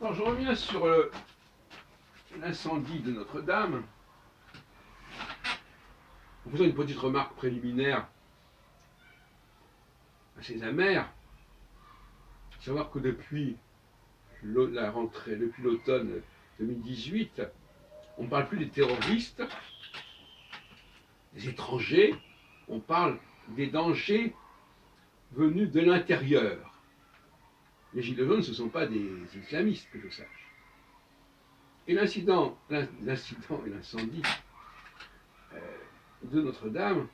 Alors, je reviens sur l'incendie de Notre-Dame, en faisant une petite remarque préliminaire assez amère, savoir que depuis la rentrée, depuis l'automne 2018, on ne parle plus des terroristes, des étrangers, on parle des dangers venus de l'intérieur. Les gilets jaunes, ce ne sont pas des islamistes, que je sache. Et l'incident et l'incendie de Notre-Dame,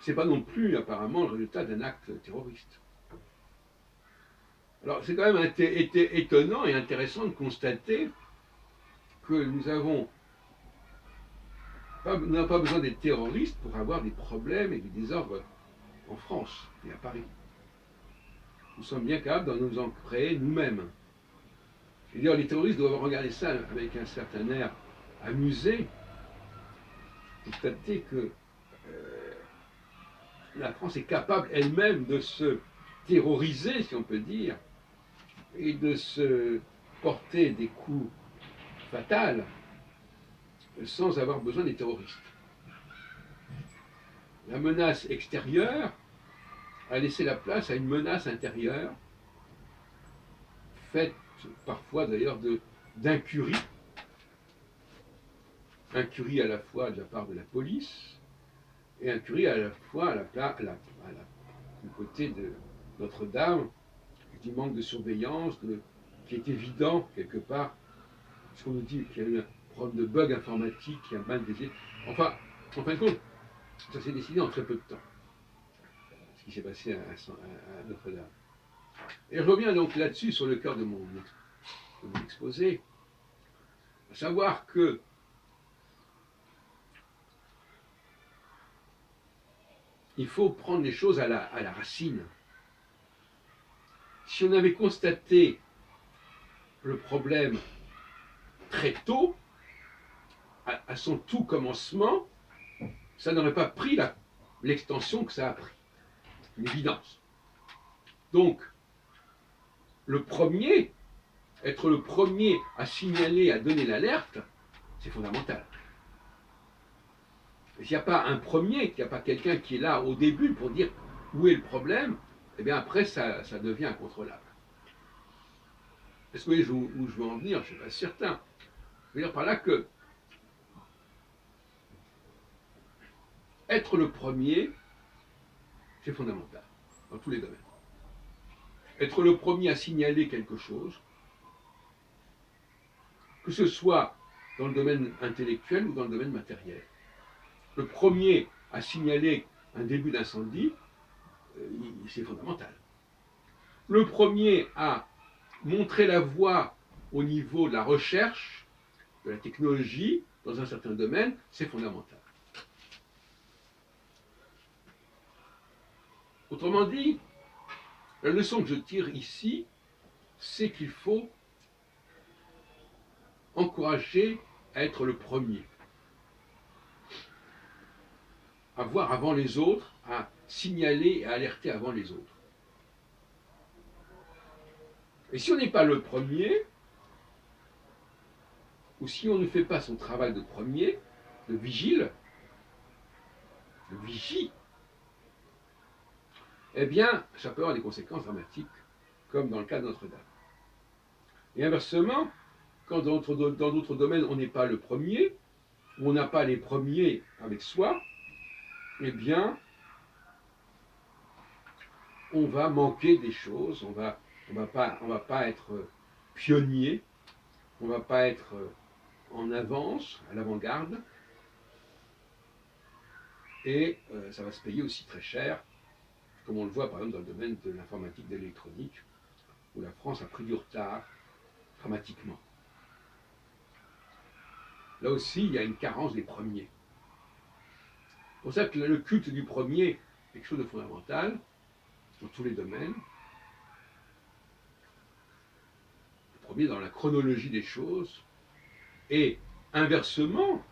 ce n'est pas non plus apparemment le résultat d'un acte terroriste. Alors c'est quand même étonnant et intéressant de constater que nous n'avons pas besoin des terroristes pour avoir des problèmes et du désordre en France et à Paris. Nous sommes bien capables d'en nous en créer nous-mêmes. Et d'ailleurs, les terroristes doivent regarder ça avec un certain air amusé, constater que la France est capable elle-même de se terroriser, si on peut dire, et de se porter des coups fatals sans avoir besoin des terroristes. La menace extérieure a laissé la place à une menace intérieure, faite parfois d'ailleurs d'incurie, incurie à la fois de la part de la police et incurie à la fois du côté de Notre-Dame, du manque de surveillance, qui est évident quelque part, parce qu'on nous dit qu'il y a eu un problème de bug informatique qui a mal décidé. Enfin, en fin de compte, ça s'est décidé en très peu de temps, ce qui s'est passé à Notre-Dame. Et je reviens donc là-dessus, sur le cœur de mon exposé, à savoir que il faut prendre les choses à la racine. Si on avait constaté le problème très tôt, à son tout commencement, ça n'aurait pas pris l'extension que ça a pris. Une évidence. Donc, être le premier à signaler, à donner l'alerte, c'est fondamental. S'il n'y a pas un premier, qu'il n'y a pas quelqu'un qui est là au début pour dire où est le problème, eh bien après ça devient incontrôlable. Est-ce que vous voyez où je veux en venir? Je ne suis pas certain. Je veux dire par là que être le premier, c'est fondamental, dans tous les domaines. Être le premier à signaler quelque chose, que ce soit dans le domaine intellectuel ou dans le domaine matériel. Le premier à signaler un début d'incendie, c'est fondamental. Le premier à montrer la voie au niveau de la recherche, de la technologie, dans un certain domaine, c'est fondamental. Autrement dit, la leçon que je tire ici, c'est qu'il faut encourager à être le premier, à voir avant les autres, à signaler et à alerter avant les autres. Et si on n'est pas le premier, ou si on ne fait pas son travail de premier, de vigile, de vigie, eh bien, ça peut avoir des conséquences dramatiques, comme dans le cas de Notre-Dame. Et inversement, quand dans d'autres domaines, on n'est pas le premier, ou on n'a pas les premiers avec soi, eh bien, on va manquer des choses, on va pas être pionnier, on ne va pas être en avance, à l'avant-garde, et ça va se payer aussi très cher, comme on le voit par exemple dans le domaine de l'informatique, de l'électronique, où la France a pris du retard dramatiquement. Là aussi, il y a une carence des premiers. C'est pour ça que le culte du premier est quelque chose de fondamental dans tous les domaines. Le premier dans la chronologie des choses, et inversement,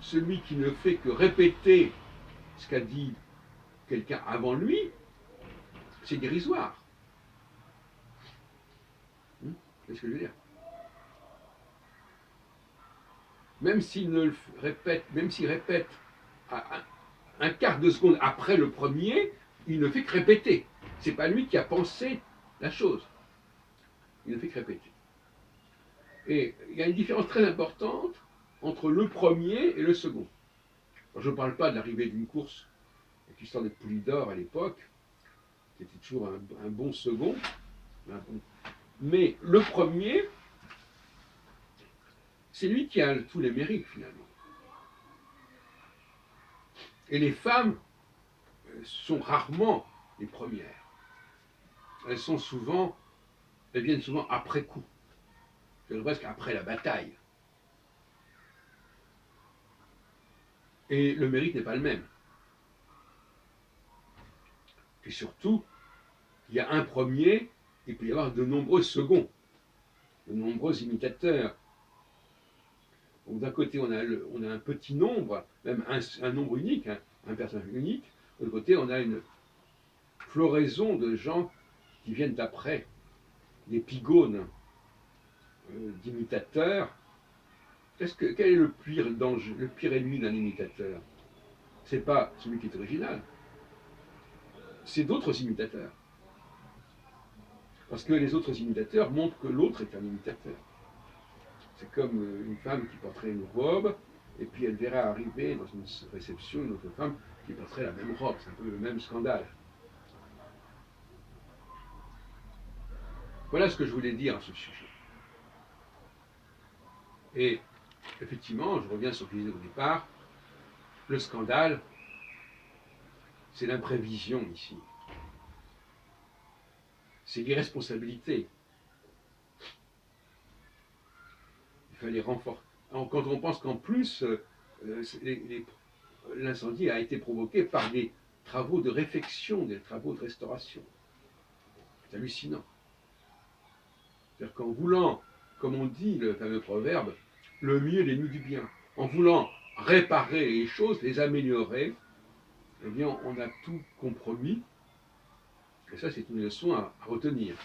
celui qui ne fait que répéter ce qu'a dit quelqu'un avant lui, c'est dérisoire. ce que je veux dire? Même s'il ne le répète, même s'il répète à un quart de seconde après le premier, il ne fait que répéter. C'est pas lui qui a pensé la chose. Il ne fait que répéter. Et il y a une différence très importante entre le premier et le second. Alors, je ne parle pas de l'arrivée d'une course avec l'histoire des poulies d'or à l'époque, qui était toujours un bon second. Mais le premier, c'est lui qui a tous les mérites finalement. Et les femmes sont rarement les premières. Elles viennent souvent après coup, presque après la bataille. Et le mérite n'est pas le même. Et surtout, il y a un premier, il peut y avoir de nombreux seconds, de nombreux imitateurs. Donc d'un côté, on a un petit nombre, même un nombre unique, un personnage unique. De l'autre côté, on a une floraison de gens qui viennent après, des pigones d'imitateurs. Quel est le pire danger, le pire ennemi d'un imitateur? C'est pas celui qui est original, c'est d'autres imitateurs. Parce que les autres imitateurs montrent que l'autre est un imitateur. C'est comme une femme qui porterait une robe, et puis elle verra arriver dans une réception une autre femme qui porterait la même robe. C'est un peu le même scandale. Voilà ce que je voulais dire à ce sujet. Et effectivement, je reviens sur ce que je disais au départ, le scandale, c'est l'imprévision ici. C'est l'irresponsabilité. Il fallait renforcer. Quand on pense qu'en plus, l'incendie a été provoqué par des travaux de réfection, des travaux de restauration. C'est hallucinant. C'est-à-dire qu'en voulant, comme on dit le fameux proverbe, le mieux est l'ennemi du bien, en voulant réparer les choses, les améliorer, eh bien on a tout compromis. Et ça, c'est une leçon à retenir.